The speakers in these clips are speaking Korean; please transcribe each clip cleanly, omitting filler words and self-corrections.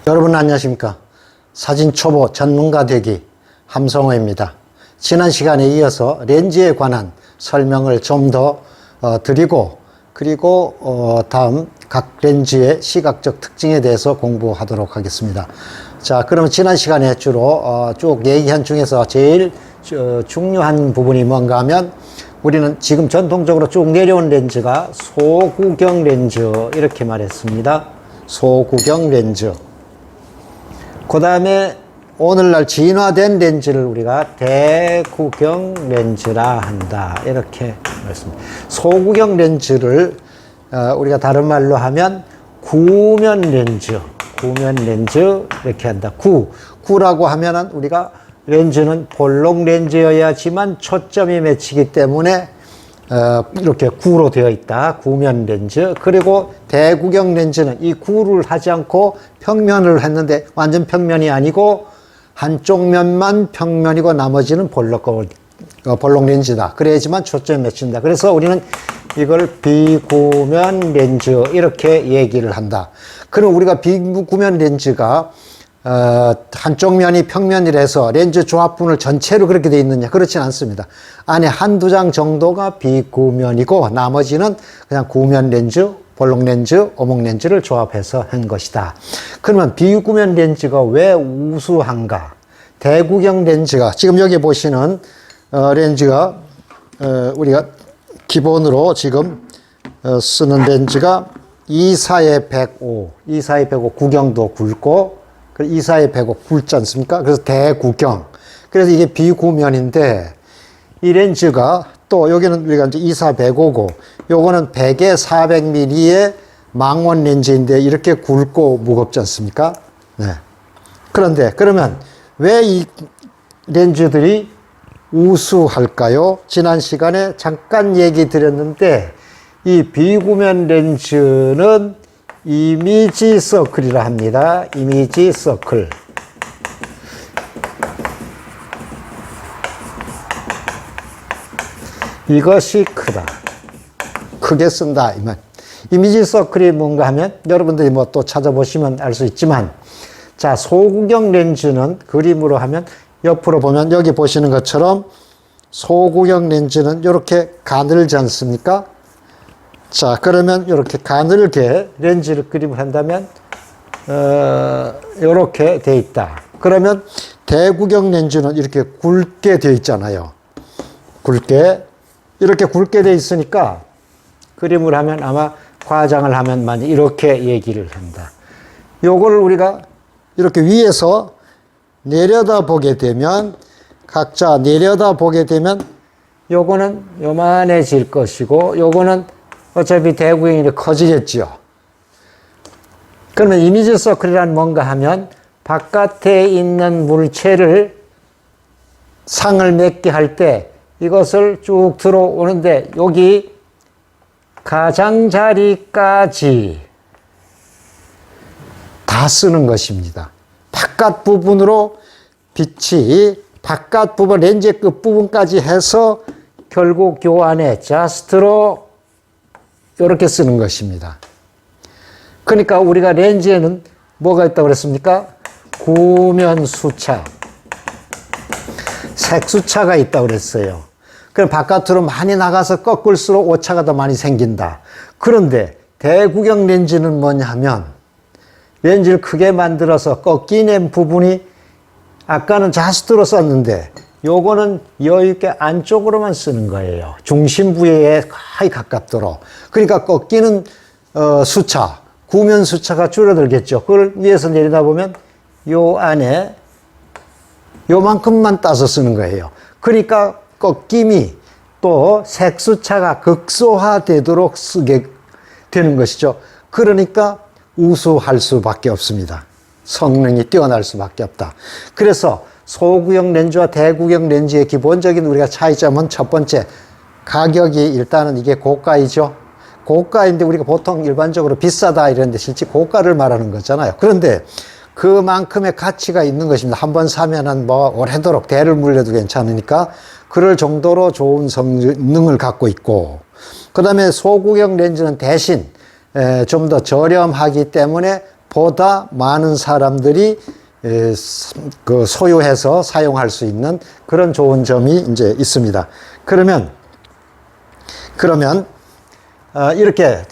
여러분 안녕하십니까? 사진 초보 전문가 되기 함성호입니다. 지난 시간에 이어서 렌즈에 관한 설명을 좀 더 드리고 그리고 다음 각 렌즈의 시각적 특징에 대해서 공부하도록 하겠습니다. 자, 그러면 지난 시간에 주로 쭉 얘기한 중에서 제일 중요한 부분이 뭔가 하면 우리는 지금 전통적으로 쭉 내려온 렌즈가 소구경 렌즈 이렇게 말했습니다. 소구경 렌즈. 그 다음에 오늘날 진화된 렌즈를 우리가 대구경 렌즈라 한다. 이렇게 말했습니다. 소구경 렌즈를 우리가 다른 말로 하면 구면 렌즈, 구면 렌즈 이렇게 한다. 구라고 하면은 우리가 렌즈는 볼록 렌즈여야지만 초점이 맺히기 때문에 이렇게 구로 되어 있다. 구면 렌즈. 그리고 대구경 렌즈는 이 구를 하지 않고 평면을 했는데 완전 평면이 아니고 한쪽 면만 평면이고 나머지는 볼록 렌즈다. 그래야지만 초점이 맺힌다. 그래서 우리는 이걸 비구면 렌즈 이렇게 얘기를 한다. 그럼 우리가 비구면 렌즈가 한쪽 면이 평면이라서 렌즈 조합분을 전체로 그렇게 되어 있느냐? 그렇진 않습니다. 안에 한두 장 정도가 비구면이고 나머지는 그냥 구면 렌즈, 볼록 렌즈, 오목 렌즈를 조합해서 한 것이다. 그러면 비구면 렌즈가 왜 우수한가? 대구경 렌즈가 지금 여기 보시는 렌즈가 우리가 기본으로 지금 쓰는 렌즈가 24에 105, 24에 105 구경도 굵고 24에 105 굵지 않습니까? 그래서 대구경. 그래서 이게 비구면인데 이 렌즈가 또 여기는 우리가 이제 24 105고 요거는 100에 400mm의 망원 렌즈인데 이렇게 굵고 무겁지 않습니까? 네. 그런데 그러면 왜 이 렌즈들이 우수할까요? 지난 시간에 잠깐 얘기 드렸는데 이 비구면 렌즈는 이미지 서클이라 합니다. 이미지 서클. 이것이 크다. 크게 쓴다. 이 말. 이미지 서클이 뭔가 하면 여러분들이 뭐 또 찾아보시면 알 수 있지만 자, 소구경 렌즈는 그림으로 하면 옆으로 보면 여기 보시는 것처럼 소구경 렌즈는 이렇게 가늘지 않습니까? 자, 그러면 이렇게 가늘게 렌즈를 그림을 한다면 이렇게 돼 있다. 그러면 대구경 렌즈는 이렇게 굵게 돼 있잖아요. 굵게 이렇게 굵게 돼 있으니까 그림을 하면 아마 과장을 하면 만약 이렇게 얘기를 한다. 요걸 우리가 이렇게 위에서 내려다 보게 되면 각자 내려다 보게 되면 요거는 요만해질 것이고 요거는 어차피 대구경이 커지겠죠. 그러면 이미지 서클이란 뭔가 하면 바깥에 있는 물체를 상을 맺게 할 때 이것을 쭉 들어오는데 여기 가장자리까지 다 쓰는 것입니다. 바깥 부분으로 빛이 바깥 부분 렌즈의 끝부분까지 해서 결국 요 안에 자스트로 이렇게 쓰는 것입니다. 그러니까 우리가 렌즈에는 뭐가 있다고 그랬습니까? 구면 수차, 색수차가 있다고 그랬어요. 그럼 바깥으로 많이 나가서 꺾을수록 오차가 더 많이 생긴다. 그런데 대구경 렌즈는 뭐냐 하면 렌즈를 크게 만들어서 꺾이는 부분이 아까는 자스트로 썼는데 요거는 여유있게 안쪽으로만 쓰는 거예요. 중심 부위에 거의 가깝도록. 그러니까 꺾이는 수차, 구면 수차가 줄어들겠죠. 그걸 위에서 내려다보면 요 안에 요만큼만 따서 쓰는 거예요. 그러니까 꺾임이 또 색수차가 극소화되도록 쓰게 되는 것이죠. 그러니까 우수할 수밖에 없습니다. 성능이 뛰어날 수밖에 없다. 그래서 소구경 렌즈와 대구경 렌즈의 기본적인 우리가 차이점은 첫 번째, 가격이 일단은 이게 고가이죠. 고가인데 우리가 보통 일반적으로 비싸다 이러는데 실제 고가를 말하는 거잖아요. 그런데 그만큼의 가치가 있는 것입니다. 한번 사면은 뭐 오래도록 대를 물려도 괜찮으니까 그럴 정도로 좋은 성능을 갖고 있고, 그 다음에 소구경 렌즈는 대신 좀 더 저렴하기 때문에 보다 많은 사람들이 그 소유해서 사용할 수 있는 그런 좋은 점이 이제 있습니다. 그러면 이렇게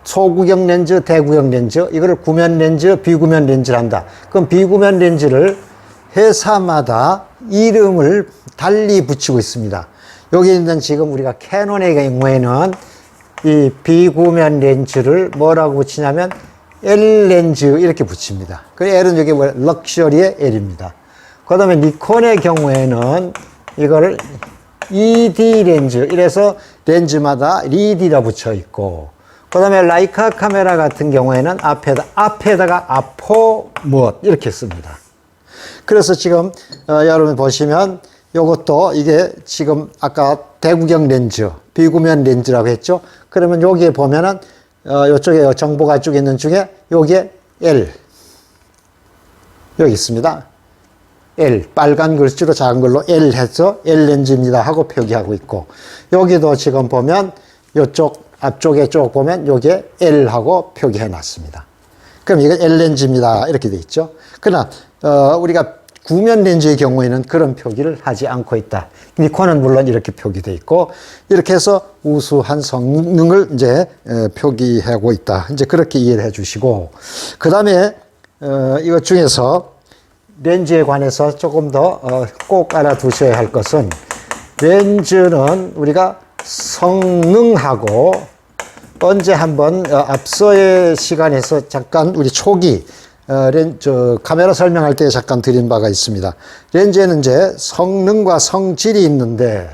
소구경 렌즈, 대구경 렌즈, 이거를 구면 렌즈, 비구면 렌즈를 한다. 그럼 비구면 렌즈를 회사마다 이름을 달리 붙이고 있습니다. 여기 있는 지금 우리가 캐논의 경우에는 이 비구면 렌즈를 뭐라고 붙이냐면 L 렌즈 이렇게 붙입니다. 그 L은 여기 뭐 럭셔리의 L입니다. 그 다음에 니콘의 경우에는 이거를 ED 렌즈, 이래서 렌즈마다 ED라 붙여 있고, 그 다음에 라이카 카메라 같은 경우에는 앞에다가 아포 무엇 이렇게 씁니다. 그래서 지금 여러분 보시면 요것도 이게 지금 아까 대구경 렌즈, 비구면 렌즈라고 했죠. 그러면 여기에 보면은 요쪽에 정보가 쭉 있는 중에 여기에 L 여기 있습니다. L 빨간 글씨로 작은 걸로 L 해서 L 렌즈입니다 하고 표기하고 있고, 여기도 지금 보면 요쪽 앞쪽에 쭉 보면 여기에 L 하고 표기해 놨습니다. 그럼 이건 L 렌즈입니다 이렇게 돼 있죠. 그러나 우리가 구면 렌즈의 경우에는 그런 표기를 하지 않고 있다. 니콘은 물론 이렇게 표기되어 있고, 이렇게 해서 우수한 성능을 이제 표기하고 있다. 이제 그렇게 이해를 해 주시고, 그 다음에 이것 중에서 렌즈에 관해서 조금 더 꼭 알아두셔야 할 것은, 렌즈는 우리가 성능하고 언제 한번 앞서의 시간에서 잠깐 우리 초기 카메라 설명할 때 잠깐 드린 바가 있습니다. 렌즈에는 이제 성능과 성질이 있는데,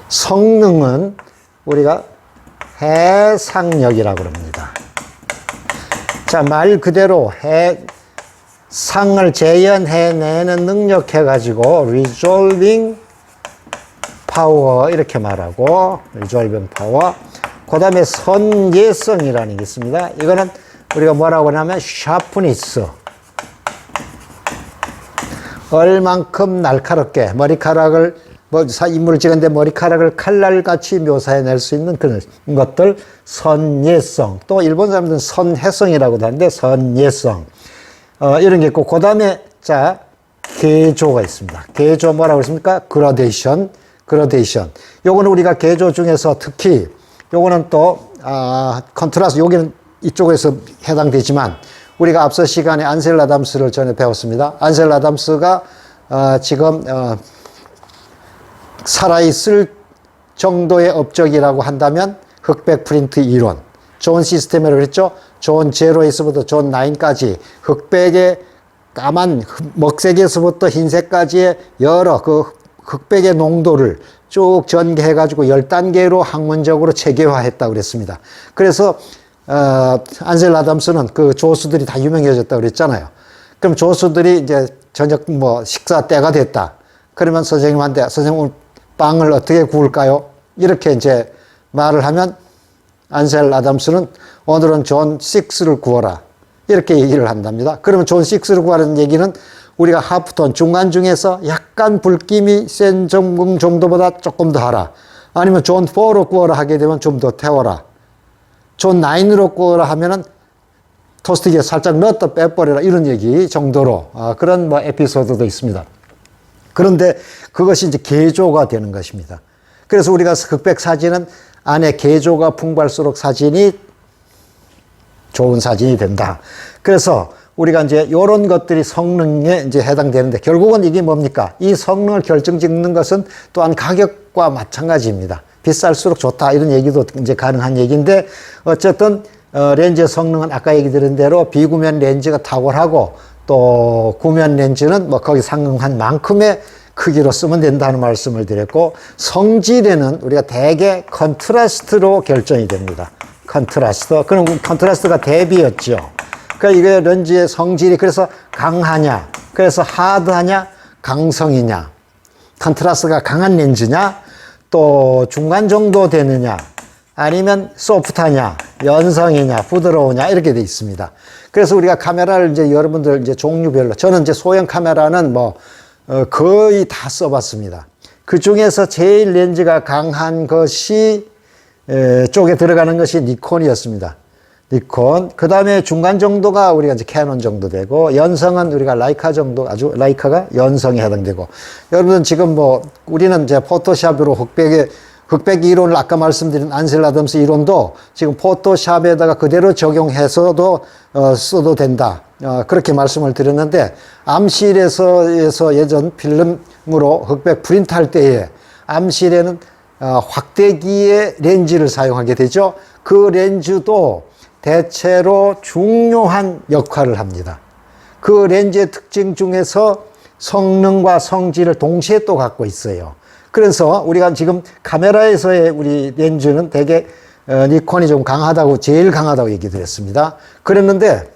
성능은 우리가 해상력이라고 합니다. 자, 말 그대로 상을 재현해내는 능력 해가지고 resolving power 이렇게 말하고, resolving power. 그 다음에 선예성이라는 게 있습니다. 이거는 우리가 뭐라고 하냐면 sharpness, 얼만큼 날카롭게 머리카락을 인물을 찍었는데 머리카락을 칼날같이 묘사해낼 수 있는 그런 것들, 선예성, 또 일본 사람들은 선해성이라고도 하는데 선예성, 이런 게 있고, 그 다음에 자 개조가 있습니다. 개조 뭐라고 했습니까? 그라데이션. 요거는 우리가 개조 중에서 특히 요거는 또 컨트라스트, 여기는 이쪽에서 해당되지만 우리가 앞서 시간에 안셀 아담스를 전에 배웠습니다. 안셀 아담스가 지금 살아있을 정도의 업적이라고 한다면 흑백 프린트 이론, 존 시스템이라고 그랬죠. 존 제로에서부터 존 9까지 흑백의 까만 먹색에서부터 흰색까지의 여러 그 흑백의 농도를 쭉 전개해가지고 10단계로 학문적으로 체계화했다고 그랬습니다. 그래서 안셀 아담스는 그 조수들이 다 유명해졌다고 그랬잖아요. 그럼 조수들이 이제 저녁 식사 때가 됐다. 그러면 선생님한테, 선생님 오늘 빵을 어떻게 구울까요? 이렇게 이제 말을 하면 안셀 아담스는 오늘은 존 6를 구워라. 이렇게 얘기를 한답니다. 그러면 존 6를 구하라는 얘기는 우리가 하프톤 중간 중에서 약간 불김이 센 정도보다 조금 더 하라. 아니면 존 4로 구워라 하게 되면 좀 더 태워라. 존 9으로 구워라 하면은 토스트기에 살짝 넣었다 빼버려라. 이런 얘기 정도로 그런 에피소드도 있습니다. 그런데 그것이 이제 개조가 되는 것입니다. 그래서 우리가 흑백 사진은 안에 개조가 풍부할수록 사진이 좋은 사진이 된다. 그래서 우리가 이제 이런 것들이 성능에 이제 해당되는데, 결국은 이게 뭡니까? 이 성능을 결정짓는 것은 또한 가격과 마찬가지입니다. 비쌀수록 좋다. 이런 얘기도 이제 가능한 얘기인데, 어쨌든, 렌즈의 성능은 아까 얘기 드린 대로 비구면 렌즈가 탁월하고, 또 구면 렌즈는 거기 상응한 만큼의 크기로 쓰면 된다는 말씀을 드렸고, 성질에는 우리가 대개 컨트라스트로 결정이 됩니다. 컨트라스트. 그럼 컨트라스트가 대비였죠. 그러니까 이게 렌즈의 성질이 그래서 강하냐, 그래서 하드하냐, 강성이냐, 컨트라스트가 강한 렌즈냐, 또 중간 정도 되느냐, 아니면 소프트하냐, 연성이냐, 부드러우냐, 이렇게 돼 있습니다. 그래서 우리가 카메라를 이제 여러분들 이제 종류별로, 저는 이제 소형 카메라는 거의 다 써봤습니다. 그 중에서 제일 렌즈가 강한 것이 쪽에 들어가는 것이 니콘이었습니다. 니콘. 그 다음에 중간 정도가 우리가 이제 캐논 정도 되고, 연성은 우리가 라이카 정도, 아주 라이카가 연성에 해당되고, 여러분 지금 뭐, 우리는 이제 포토샵으로 흑백 이론을 아까 말씀드린 안셀 아담스 이론도 지금 포토샵에다가 그대로 적용해서도 써도 된다. 그렇게 말씀을 드렸는데, 암실에서 예전 필름으로 흑백 프린트 할 때에 암실에는 확대기의 렌즈를 사용하게 되죠. 그 렌즈도 대체로 중요한 역할을 합니다. 그 렌즈의 특징 중에서 성능과 성질을 동시에 또 갖고 있어요. 그래서 우리가 지금 카메라에서의 우리 렌즈는 되게 니콘이 좀 강하다고, 제일 강하다고 얘기 드렸습니다. 그랬는데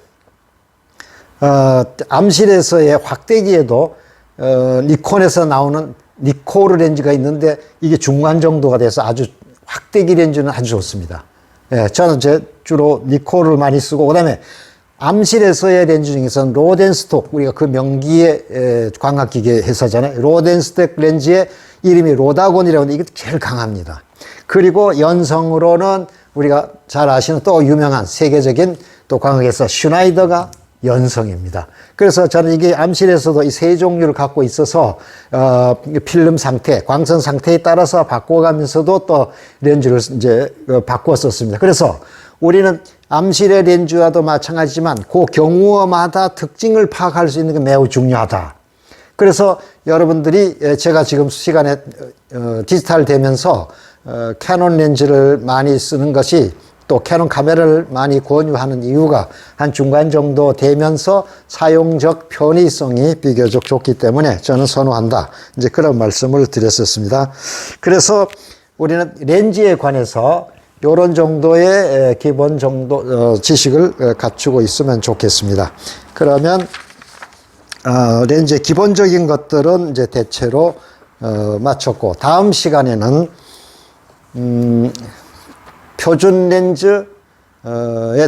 암실에서의 확대기에도 니콘에서 나오는 니코르 렌즈가 있는데 이게 중간 정도가 돼서 아주 확대기 렌즈는 아주 좋습니다. 예, 저는 주로 니코를 많이 쓰고, 그 다음에 암실에서의 렌즈 중에서는 로덴스톡, 우리가 그 명기의 광학기계 회사잖아요. 로덴스톡 렌즈의 이름이 로다곤이라고 하는데 이게 제일 강합니다. 그리고 연성으로는 우리가 잘 아시는 또 유명한 세계적인 또 광학회사 슈나이더가 연성입니다. 그래서 저는 이게 암실에서도 이 세 종류를 갖고 있어서 필름 상태, 광선 상태에 따라서 바꿔가면서도 또 렌즈를 이제 바꾸었었습니다. 그래서 우리는 암실의 렌즈와도 마찬가지지만 그 경우마다 특징을 파악할 수 있는 게 매우 중요하다. 그래서 여러분들이 제가 지금 시간에 디지털 되면서 캐논 렌즈를 많이 쓰는 것이 또 캐논 카메라를 많이 권유하는 이유가 한 중간 정도 되면서 사용적 편의성이 비교적 좋기 때문에 저는 선호한다. 이제 그런 말씀을 드렸었습니다. 그래서 우리는 렌즈에 관해서 이런 정도의 기본 정도 지식을 갖추고 있으면 좋겠습니다. 그러면 렌즈의 기본적인 것들은 이제 대체로 마쳤고, 다음 시간에는 표준 렌즈의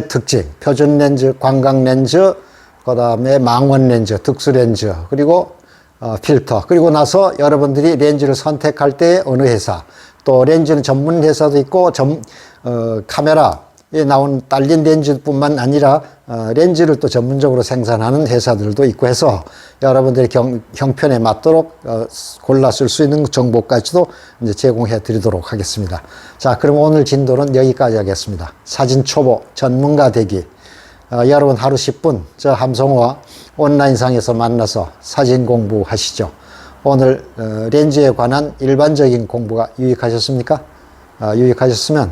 특징, 표준 렌즈, 광각 렌즈, 그 다음에 망원 렌즈, 특수 렌즈, 그리고 필터, 그리고 나서 여러분들이 렌즈를 선택할 때 어느 회사, 또 렌즈는 전문 회사도 있고, 카메라에 나온 딸린 렌즈뿐만 아니라 렌즈를 또 전문적으로 생산하는 회사들도 있고 해서 여러분들의 형편에 맞도록 골라 쓸 수 있는 정보까지도 이제 제공해 드리도록 하겠습니다. 자, 그럼 오늘 진도는 여기까지 하겠습니다. 사진 초보 전문가 되기. 여러분 하루 10분 저 함성호와 온라인상에서 만나서 사진 공부하시죠. 오늘 렌즈에 관한 일반적인 공부가 유익하셨습니까? 유익하셨으면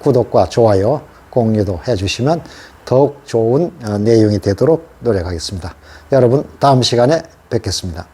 구독과 좋아요, 공유도 해주시면 더욱 좋은 내용이 되도록 노력하겠습니다. 여러분 다음 시간에 뵙겠습니다.